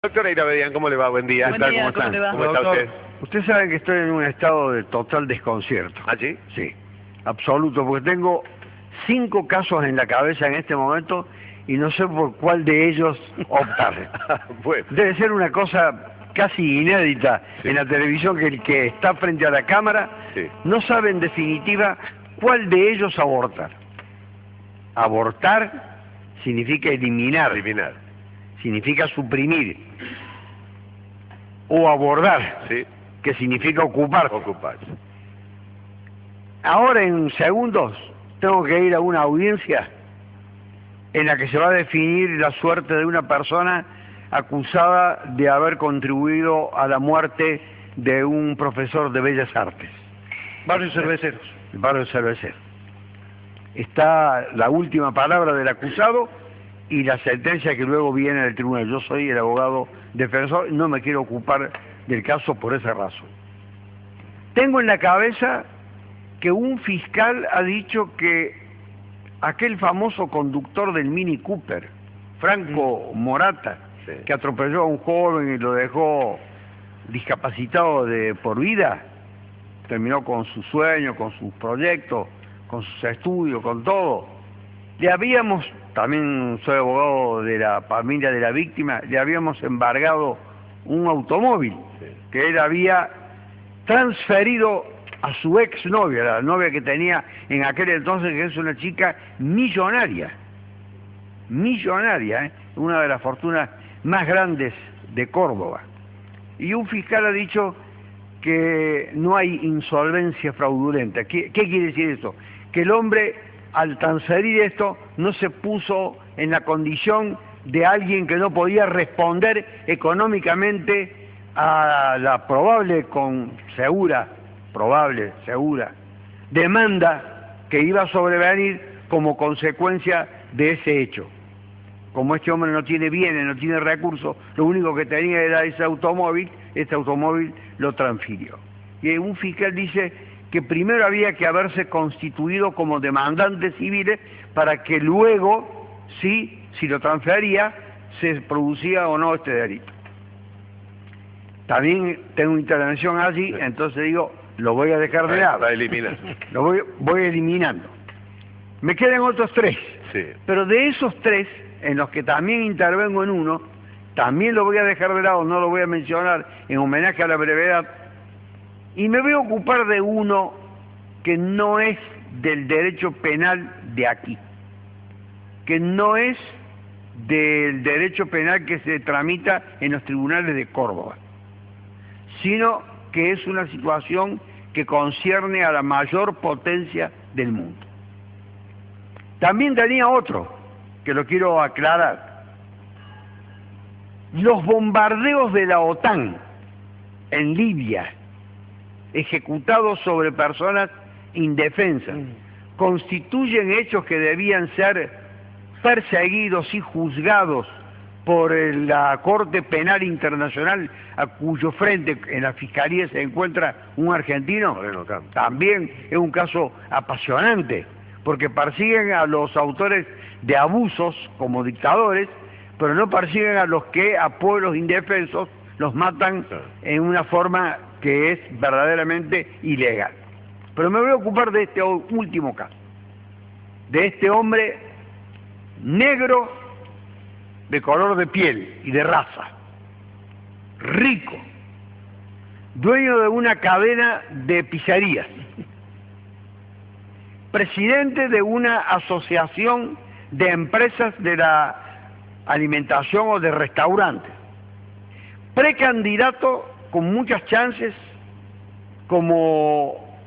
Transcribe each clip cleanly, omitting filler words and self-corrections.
Doctora Ira, ¿cómo le va? Buen día. Buen día, ¿cómo le va? ¿Cómo está usted? Usted sabe que estoy en un estado de total desconcierto. ¿Ah, sí? Sí, absoluto, porque tengo 5 casos en la cabeza en este momento y no sé por cuál de ellos optar. Bueno. Debe ser una cosa casi inédita en la televisión, que el que está frente a la cámara no sabe en definitiva cuál de ellos abortar. Abortar significa eliminar. Significa suprimir, o abordar, que significa ocuparse. Ahora en segundos tengo que ir a una audiencia en la que se va a definir la suerte de una persona acusada de haber contribuido a la muerte de un profesor de Bellas Artes. Barrio Cerveceros. El barrio Cerveceros. Está la última palabra del acusado y la sentencia que luego viene del tribunal. Yo soy el abogado defensor y no me quiero ocupar del caso por esa razón. Tengo en la cabeza que un fiscal ha dicho que aquel famoso conductor del Mini Cooper, Franco Morata, que atropelló a un joven y lo dejó discapacitado de por vida, terminó con sus sueños, con sus proyectos, con sus estudios, con todo. Le habíamos, también soy abogado de la familia de la víctima, le habíamos embargado un automóvil que él había transferido a su exnovia, la novia que tenía en aquel entonces, que es una chica millonaria, una de las fortunas más grandes de Córdoba. Y un fiscal ha dicho que no hay insolvencia fraudulenta. ¿Qué quiere decir eso? Que el hombre, al transferir esto, no se puso en la condición de alguien que no podía responder económicamente a la segura demanda que iba a sobrevenir como consecuencia de ese hecho. Como este hombre no tiene bienes, no tiene recursos, lo único que tenía era este automóvil lo transfirió. Y un fiscal dice que primero había que haberse constituido como demandantes civiles para que luego, si lo transfería, se producía o no este delito. También tengo intervención allí, entonces digo, lo voy a dejar de lado. Lo voy eliminando. Me quedan otros 3, pero de esos 3, en los que también intervengo en uno, también lo voy a dejar de lado, no lo voy a mencionar en homenaje a la brevedad, y me voy a ocupar de uno que no es del derecho penal de aquí, que no es del derecho penal que se tramita en los tribunales de Córdoba, sino que es una situación que concierne a la mayor potencia del mundo. También tenía otro, que lo quiero aclarar. Los bombardeos de la OTAN en Libia, ejecutados sobre personas indefensas, constituyen hechos que debían ser perseguidos y juzgados por la Corte Penal Internacional, a cuyo frente en la Fiscalía se encuentra un argentino. También es un caso apasionante, porque persiguen a los autores de abusos como dictadores, pero no persiguen a los que a pueblos indefensos los matan en una forma que es verdaderamente ilegal. Pero me voy a ocupar de este último caso, de este hombre negro, de color de piel y de raza, rico, dueño de una cadena de pizzerías, presidente de una asociación de empresas de la alimentación o de restaurantes, precandidato con muchas chances como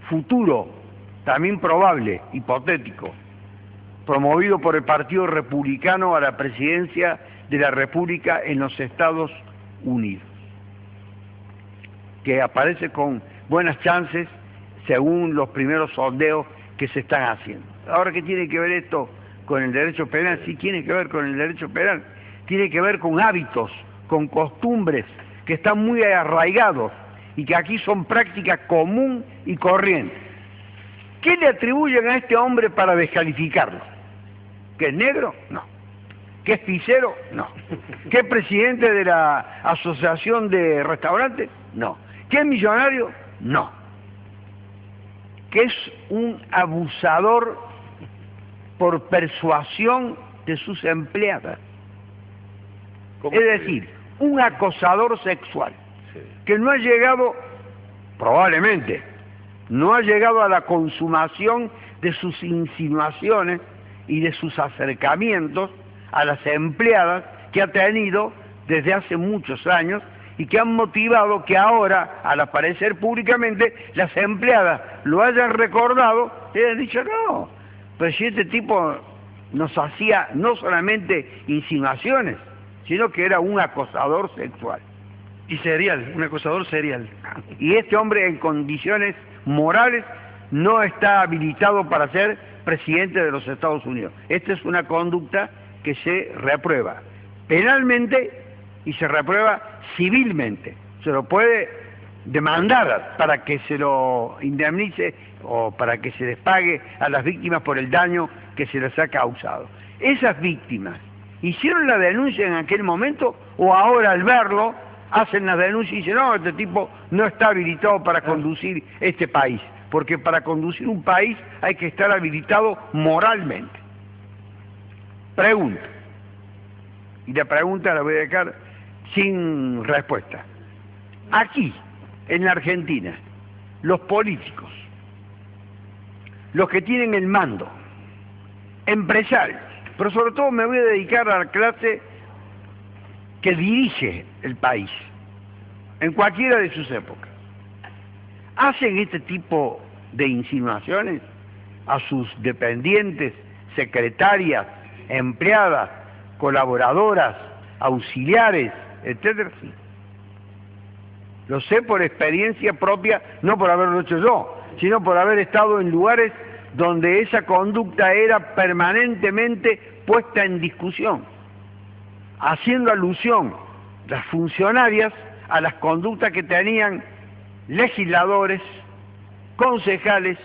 futuro, también probable, hipotético, promovido por el Partido Republicano a la presidencia de la República en los Estados Unidos, que aparece con buenas chances según los primeros sondeos que se están haciendo. Ahora, ¿qué tiene que ver esto con el derecho penal? Sí, tiene que ver con el derecho penal, tiene que ver con hábitos, con costumbres que están muy arraigados y que aquí son práctica común y corriente. ¿Qué le atribuyen a este hombre para descalificarlo? ¿Que es negro? No. ¿Que es pisero? No. ¿Que es presidente de la Asociación de Restaurantes? No. ¿Que es millonario? No. ¿Que es un abusador por persuasión de sus empleadas? ¿Cómo Es se decir, un acosador sexual Sí. que no ha llegado, probablemente, no ha llegado a la consumación de sus insinuaciones y de sus acercamientos a las empleadas que ha tenido desde hace muchos años y que han motivado que ahora, al aparecer públicamente, las empleadas lo hayan recordado y hayan dicho, no, pero si este tipo nos hacía no solamente insinuaciones, sino que era un acosador sexual. Y serial, un acosador serial. Y este hombre en condiciones morales no está habilitado para ser presidente de los Estados Unidos. Esta es una conducta que se reprueba penalmente y se reprueba civilmente. Se lo puede demandar para que se lo indemnice o para que se les pague a las víctimas por el daño que se les ha causado. Esas víctimas, ¿hicieron la denuncia en aquel momento o ahora al verlo hacen la denuncia y dicen, no, este tipo no está habilitado para conducir este país? Porque para conducir un país hay que estar habilitado moralmente. Pregunta. Y la pregunta la voy a dejar sin respuesta. Aquí, en la Argentina, los políticos, los que tienen el mando, empresarios, pero sobre todo me voy a dedicar a la clase que dirige el país, en cualquiera de sus épocas, hacen este tipo de insinuaciones a sus dependientes, secretarias, empleadas, colaboradoras, auxiliares, etcétera. Sí. Lo sé por experiencia propia, no por haberlo hecho yo, sino por haber estado en lugares donde esa conducta era permanentemente puesta en discusión, haciendo alusión las funcionarias a las conductas que tenían legisladores, concejales,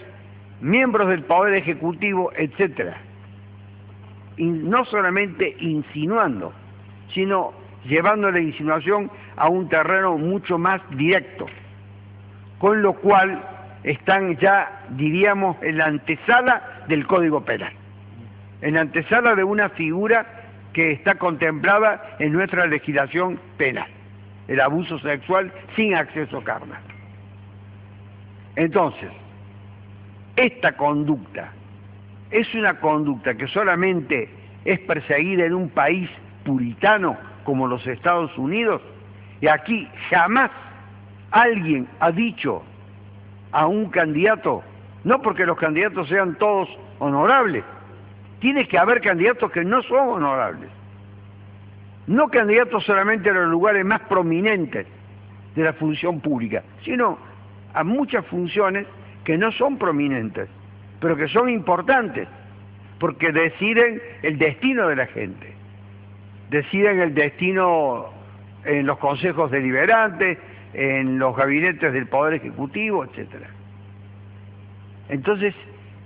miembros del Poder Ejecutivo, etcétera. Y no solamente insinuando, sino llevando la insinuación a un terreno mucho más directo, con lo cual están ya, diríamos, en la antesala del Código Penal, en la antesala de una figura que está contemplada en nuestra legislación penal, el abuso sexual sin acceso carnal. Entonces, esta conducta es una conducta que solamente es perseguida en un país puritano como los Estados Unidos, y aquí jamás alguien ha dicho a un candidato, no porque los candidatos sean todos honorables, tiene que haber candidatos que no son honorables, no candidatos solamente a los lugares más prominentes de la función pública, sino a muchas funciones que no son prominentes, pero que son importantes, porque deciden el destino de la gente, deciden el destino en los consejos deliberantes, en los gabinetes del Poder Ejecutivo, etcétera. Entonces,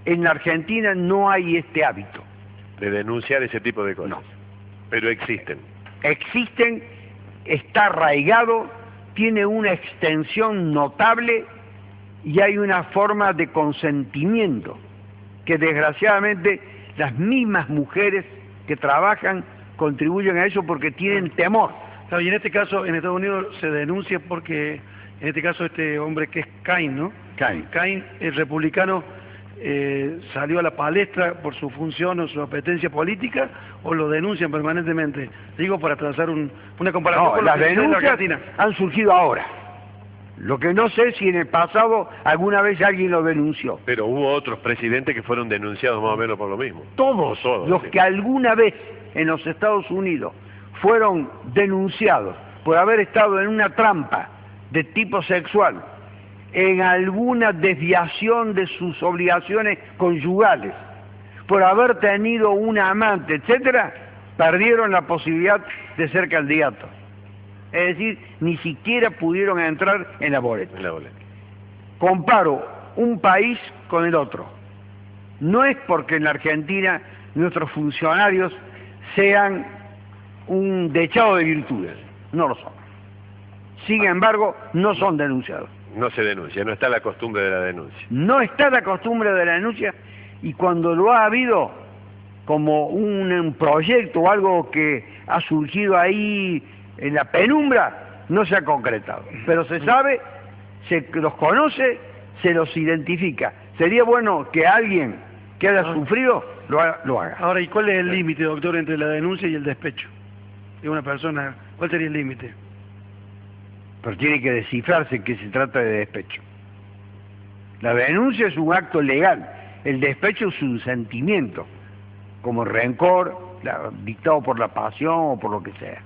en la Argentina no hay este hábito. De denunciar ese tipo de cosas. No. Pero existen. Existen, está arraigado, tiene una extensión notable y hay una forma de consentimiento que desgraciadamente las mismas mujeres que trabajan contribuyen a eso porque tienen temor. Claro, y en este caso, en Estados Unidos se denuncia porque, en este caso, este hombre que es Cain, ¿no? Cain, el republicano, salió a la palestra por su función o su apetencia política, o lo denuncian permanentemente. Digo, para trazar una comparación No, con las lo que sucede en la denuncias Argentina. han surgido ahora. Lo que no sé si en el pasado alguna vez alguien lo denunció. Pero hubo otros presidentes que fueron denunciados más o menos por lo mismo. Todos los sí. que alguna vez en los Estados Unidos fueron denunciados por haber estado en una trampa de tipo sexual, en alguna desviación de sus obligaciones conyugales, por haber tenido una amante, etcétera, perdieron la posibilidad de ser candidatos. Es decir, ni siquiera pudieron entrar en la boleta. En la boleta. Comparo un país con el otro. No es porque en la Argentina nuestros funcionarios sean un dechado de virtudes. No lo son. Sin embargo, no son denunciados. No se denuncia, no está la costumbre de la denuncia. No está la costumbre de la denuncia, y cuando lo ha habido como un proyecto o algo que ha surgido ahí en la penumbra, no se ha concretado. Pero se sabe, se los conoce, se los identifica. Sería bueno que alguien que haya sufrido lo haga. Ahora, ¿y cuál es el límite, doctor, entre la denuncia y el despecho de una persona? ¿Cuál sería el límite? Pero tiene que descifrarse que se trata de despecho. La denuncia es un acto legal, el despecho es un sentimiento, como rencor, dictado por la pasión o por lo que sea.